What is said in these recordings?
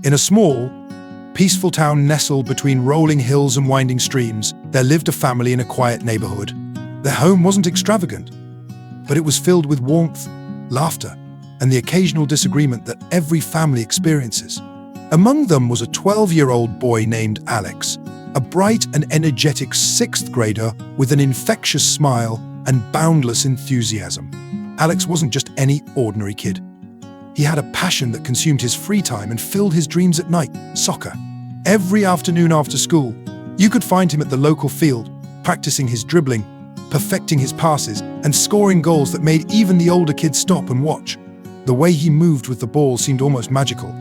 In a small, peaceful town nestled between rolling hills and winding streams, there lived a family in a quiet neighborhood. Their home wasn't extravagant, but it was filled with warmth, laughter, and the occasional disagreement that every family experiences. Among them was a 12-year-old boy named Alex, a bright and energetic sixth grader with an infectious smile and boundless enthusiasm. Alex wasn't just any ordinary kid. He had a passion that consumed his free time and filled his dreams at night: soccer. Every afternoon after school, you could find him at the local field, practicing his dribbling, perfecting his passes, and scoring goals that made even the older kids stop and watch. The way he moved with the ball seemed almost magical,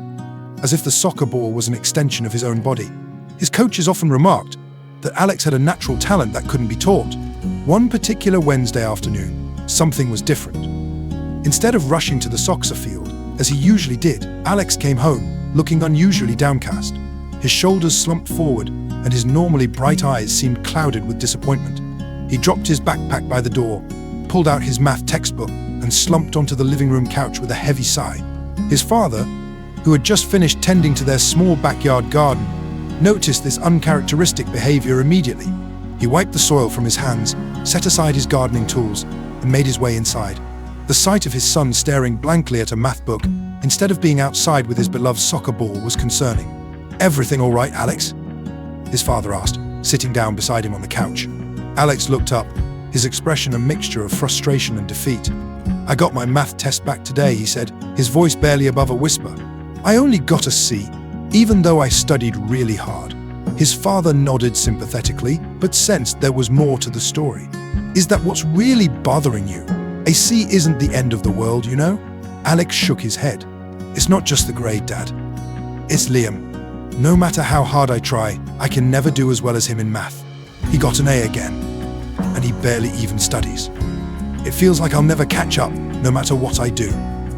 as if the soccer ball was an extension of his own body. His coaches often remarked that Alex had a natural talent that couldn't be taught. One particular Wednesday afternoon, something was different. Instead of rushing to the soccer field, as he usually did, Alex came home, looking unusually downcast. His shoulders slumped forward, and his normally bright eyes seemed clouded with disappointment. He dropped his backpack by the door, pulled out his math textbook, and slumped onto the living room couch with a heavy sigh. His father, who had just finished tending to their small backyard garden, noticed this uncharacteristic behavior immediately. He wiped the soil from his hands, set aside his gardening tools, and made his way inside. The sight of his son staring blankly at a math book, instead of being outside with his beloved soccer ball, was concerning. "Everything all right, Alex?" his father asked, sitting down beside him on the couch. Alex looked up, his expression a mixture of frustration and defeat. "I got my math test back today," he said, his voice barely above a whisper. "I only got a C, even though I studied really hard." His father nodded sympathetically, but sensed there was more to the story. "Is that what's really bothering you? A C isn't the end of the world, you know?" Alex shook his head. "It's not just the grade, Dad. It's Liam. No matter how hard I try, I can never do as well as him in math. He got an A again, and he barely even studies. It feels like I'll never catch up, no matter what I do."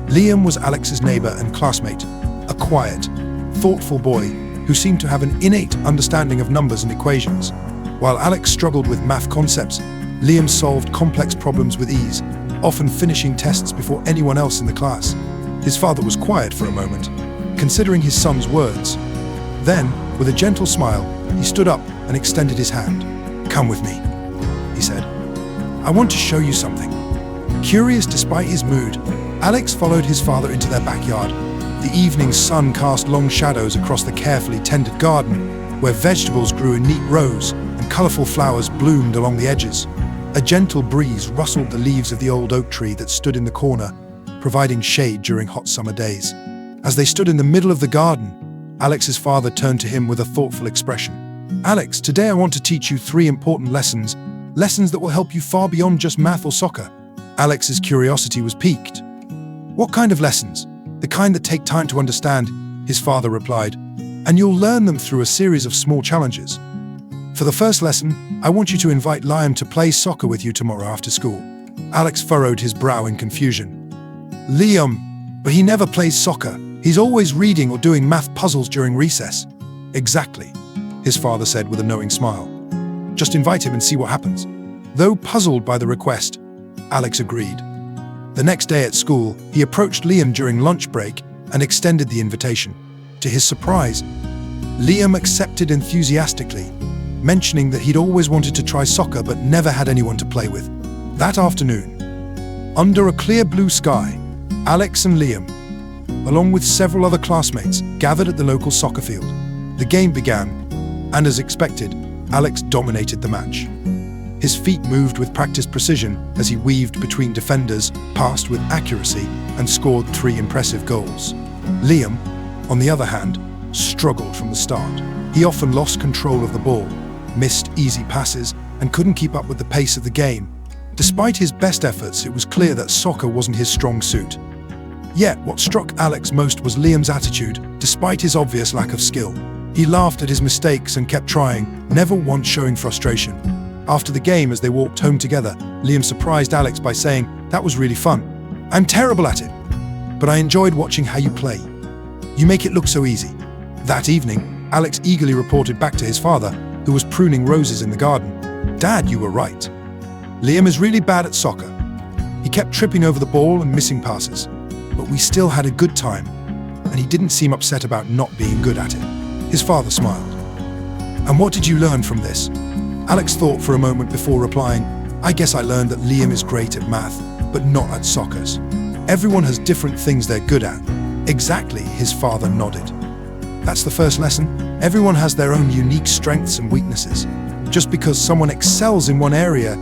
Liam was Alex's neighbor and classmate, a quiet, thoughtful boy who seemed to have an innate understanding of numbers and equations. While Alex struggled with math concepts, Liam solved complex problems with ease, often finishing tests before anyone else in the class. His father was quiet for a moment, considering his son's words. Then, with a gentle smile, he stood up and extended his hand. "Come with me," he said. "I want to show you something." Curious despite his mood, Alex followed his father into their backyard. The evening sun cast long shadows across the carefully tended garden, where vegetables grew in neat rows and colorful flowers bloomed along the edges. A gentle breeze rustled the leaves of the old oak tree that stood in the corner, providing shade during hot summer days. As they stood in the middle of the garden, Alex's father turned to him with a thoughtful expression. "Alex, today I want to teach you 3 important lessons that will help you far beyond just math or soccer." Alex's curiosity was piqued. "What kind of lessons?" "The kind that take time to understand," his father replied, "and you'll learn them through a series of small challenges. For the first lesson, I want you to invite Liam to play soccer with you tomorrow after school." Alex furrowed his brow in confusion. "Liam, but he never plays soccer. He's always reading or doing math puzzles during recess." "Exactly," his father said with a knowing smile. "Just invite him and see what happens." Though puzzled by the request, Alex agreed. The next day at school, he approached Liam during lunch break and extended the invitation. To his surprise, Liam accepted enthusiastically, mentioning that he'd always wanted to try soccer but never had anyone to play with. That afternoon, under a clear blue sky, Alex and Liam, along with several other classmates, gathered at the local soccer field. The game began, and as expected, Alex dominated the match. His feet moved with practiced precision as he weaved between defenders, passed with accuracy, and scored 3 impressive goals. Liam, on the other hand, struggled from the start. He often lost control of the ball, missed easy passes, and couldn't keep up with the pace of the game. Despite his best efforts, it was clear that soccer wasn't his strong suit. Yet, what struck Alex most was Liam's attitude, despite his obvious lack of skill. He laughed at his mistakes and kept trying, never once showing frustration. After the game, as they walked home together, Liam surprised Alex by saying, "That was really fun. I'm terrible at it, but I enjoyed watching how you play. You make it look so easy." That evening, Alex eagerly reported back to his father, who was pruning roses in the garden. "Dad, you were right. Liam is really bad at soccer. He kept tripping over the ball and missing passes, but we still had a good time. and he didn't seem upset about not being good at it. His father smiled. "And what did you learn from this?" Alex thought for a moment before replying, "I guess I learned that Liam is great at math, but not at soccer. Everyone has different things they're good at." "Exactly," his father nodded. "That's the first lesson. Everyone has their own unique strengths and weaknesses. Just because someone excels in one area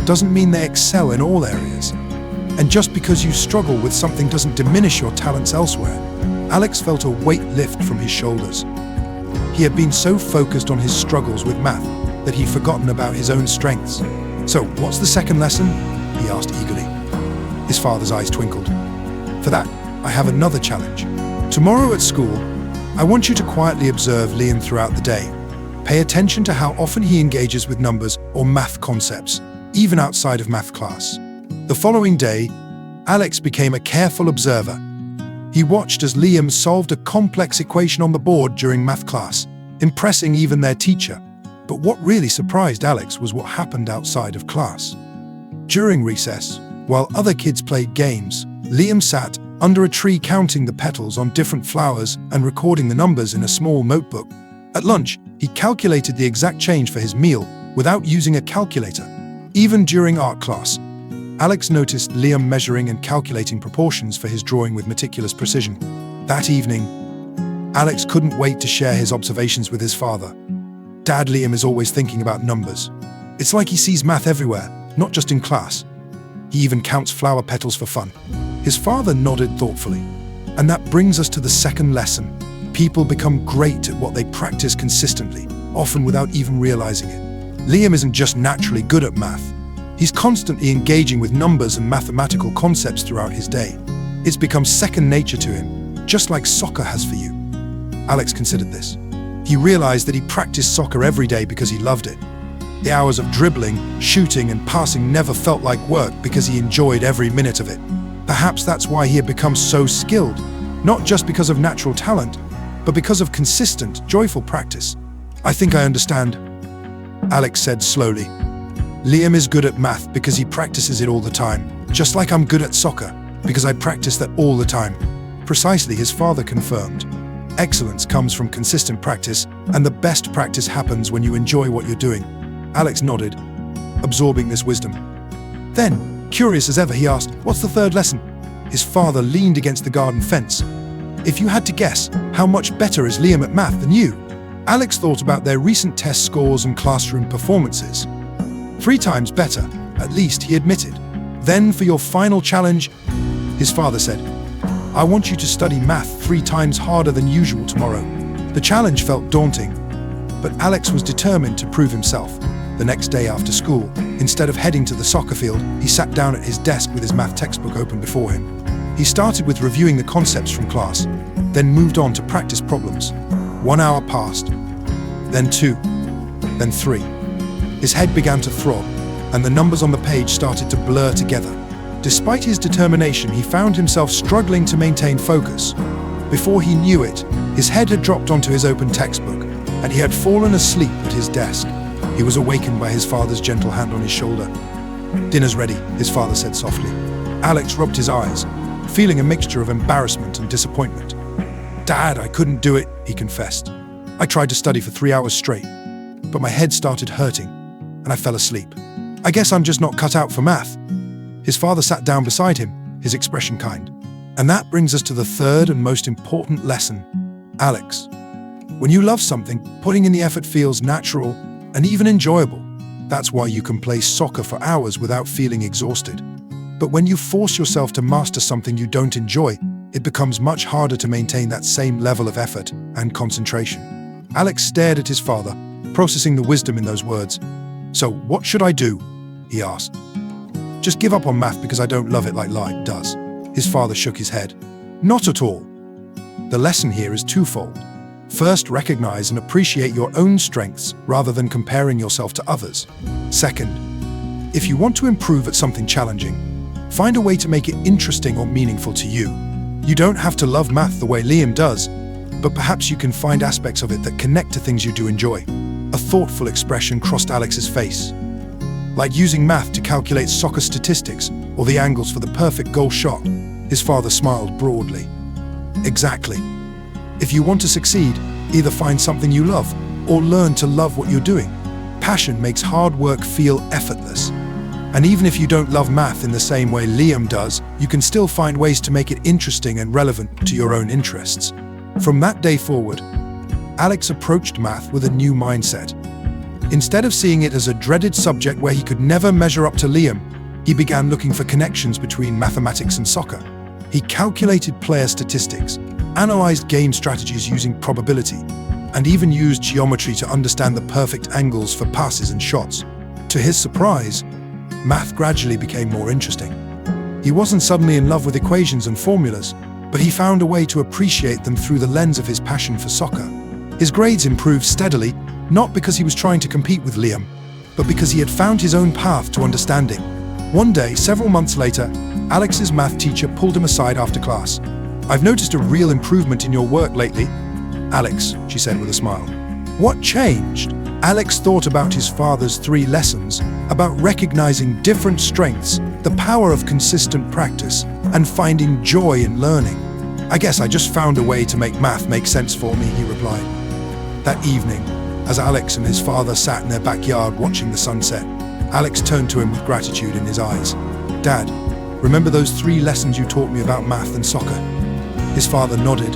doesn't mean they excel in all areas. And just because you struggle with something doesn't diminish your talents elsewhere." Alex felt a weight lift from his shoulders. He had been so focused on his struggles with math that he'd forgotten about his own strengths. "So, what's the second lesson?" he asked eagerly. His father's eyes twinkled. "For that, I have another challenge. Tomorrow at school, I want you to quietly observe Liam throughout the day. Pay attention to how often he engages with numbers or math concepts, even outside of math class." The following day, Alex became a careful observer. He watched as Liam solved a complex equation on the board during math class, impressing even their teacher. But what really surprised Alex was what happened outside of class. During recess, while other kids played games, Liam sat under a tree counting the petals on different flowers and recording the numbers in a small notebook. At lunch, he calculated the exact change for his meal without using a calculator. Even during art class, Alex noticed Liam measuring and calculating proportions for his drawing with meticulous precision. That evening, Alex couldn't wait to share his observations with his father. "Dad, Liam is always thinking about numbers. It's like he sees math everywhere, not just in class. He even counts flower petals for fun." His father nodded thoughtfully. "And that brings us to the second lesson. People become great at what they practice consistently, often without even realizing it. Liam isn't just naturally good at math. He's constantly engaging with numbers and mathematical concepts throughout his day. It's become second nature to him, just like soccer has for you." Alex considered this. He realized that he practiced soccer every day because he loved it. The hours of dribbling, shooting, and passing never felt like work because he enjoyed every minute of it. Perhaps that's why he had become so skilled, not just because of natural talent, but because of consistent, joyful practice. "I think I understand," Alex said slowly. "Liam is good at math because he practices it all the time, just like I'm good at soccer because I practice that all the time." Precisely, his father confirmed. Excellence comes from consistent practice, and the best practice happens when you enjoy what you're doing. Alex nodded, absorbing this wisdom. Then, curious as ever, he asked, "What's the third lesson?" His father leaned against the garden fence. "If you had to guess, how much better is Liam at math than you?" Alex thought about their recent test scores and classroom performances. 3 times better, at least, he admitted. "Then for your final challenge," his father said, "I want you to study math 3 times harder than usual tomorrow." The challenge felt daunting, but Alex was determined to prove himself. The next day after school, instead of heading to the soccer field, he sat down at his desk with his math textbook open before him. He started with reviewing the concepts from class, then moved on to practice problems. 1 hour passed, then 2, then 3. His head began to throb, and the numbers on the page started to blur together. Despite his determination, he found himself struggling to maintain focus. Before he knew it, his head had dropped onto his open textbook, and he had fallen asleep at his desk. He was awakened by his father's gentle hand on his shoulder. "Dinner's ready," his father said softly. Alex rubbed his eyes, feeling a mixture of embarrassment and disappointment. "Dad, I couldn't do it," he confessed. "I tried to study for 3 hours straight, but my head started hurting, and I fell asleep. I guess I'm just not cut out for math." His father sat down beside him, his expression kind. "And that brings us to the third and most important lesson, Alex. When you love something, putting in the effort feels natural and even enjoyable. That's why you can play soccer for hours without feeling exhausted. But when you force yourself to master something you don't enjoy, it becomes much harder to maintain that same level of effort and concentration." Alex stared at his father, processing the wisdom in those words. "So, what should I do?" he asked. "Just give up on math because I don't love it like life does?" His father shook his head. "Not at all. The lesson here is twofold. First, recognize and appreciate your own strengths rather than comparing yourself to others. Second, if you want to improve at something challenging, find a way to make it interesting or meaningful to you. You don't have to love math the way Liam does, but perhaps you can find aspects of it that connect to things you do enjoy." A thoughtful expression crossed Alex's face. "Like using math to calculate soccer statistics or the angles for the perfect goal shot." His father smiled broadly. "Exactly. If you want to succeed, either find something you love or learn to love what you're doing. Passion makes hard work feel effortless. And even if you don't love math in the same way Liam does, you can still find ways to make it interesting and relevant to your own interests. From that day forward, Alex approached math with a new mindset. Instead of seeing it as a dreaded subject where he could never measure up to Liam, he began looking for connections between mathematics and soccer. He calculated player statistics, analyzed game strategies using probability, and even used geometry to understand the perfect angles for passes and shots. To his surprise, math gradually became more interesting. He wasn't suddenly in love with equations and formulas, but he found a way to appreciate them through the lens of his passion for soccer. His grades improved steadily, not because he was trying to compete with Liam, but because he had found his own path to understanding. One day, several months later, Alex's math teacher pulled him aside after class. "I've noticed a real improvement in your work lately, Alex," she said with a smile. What changed? Alex thought about his father's 3 lessons, about recognizing different strengths, the power of consistent practice, and finding joy in learning. "I guess I just found a way to make math make sense for me," he replied. That evening, as Alex and his father sat in their backyard watching the sunset, Alex turned to him with gratitude in his eyes. "Dad, remember those 3 lessons you taught me about math and soccer?" His father nodded,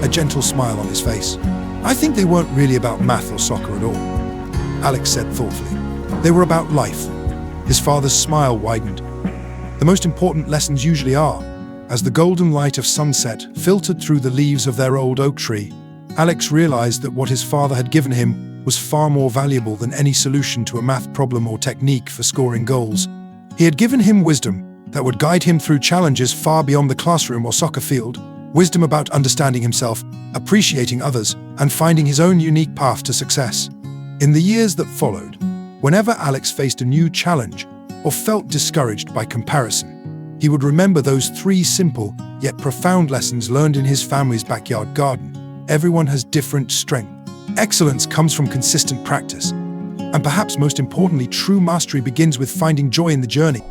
a gentle smile on his face. "I think they weren't really about math or soccer at all," Alex said thoughtfully. "They were about life." His father's smile widened. "The most important lessons usually are." As the golden light of sunset filtered through the leaves of their old oak tree, Alex realized that what his father had given him was far more valuable than any solution to a math problem or technique for scoring goals. He had given him wisdom that would guide him through challenges far beyond the classroom or soccer field, wisdom about understanding himself, appreciating others, and finding his own unique path to success. In the years that followed, whenever Alex faced a new challenge or felt discouraged by comparison, he would remember those 3 simple yet profound lessons learned in his family's backyard garden. Everyone has different strengths. Excellence comes from consistent practice. And perhaps most importantly, true mastery begins with finding joy in the journey.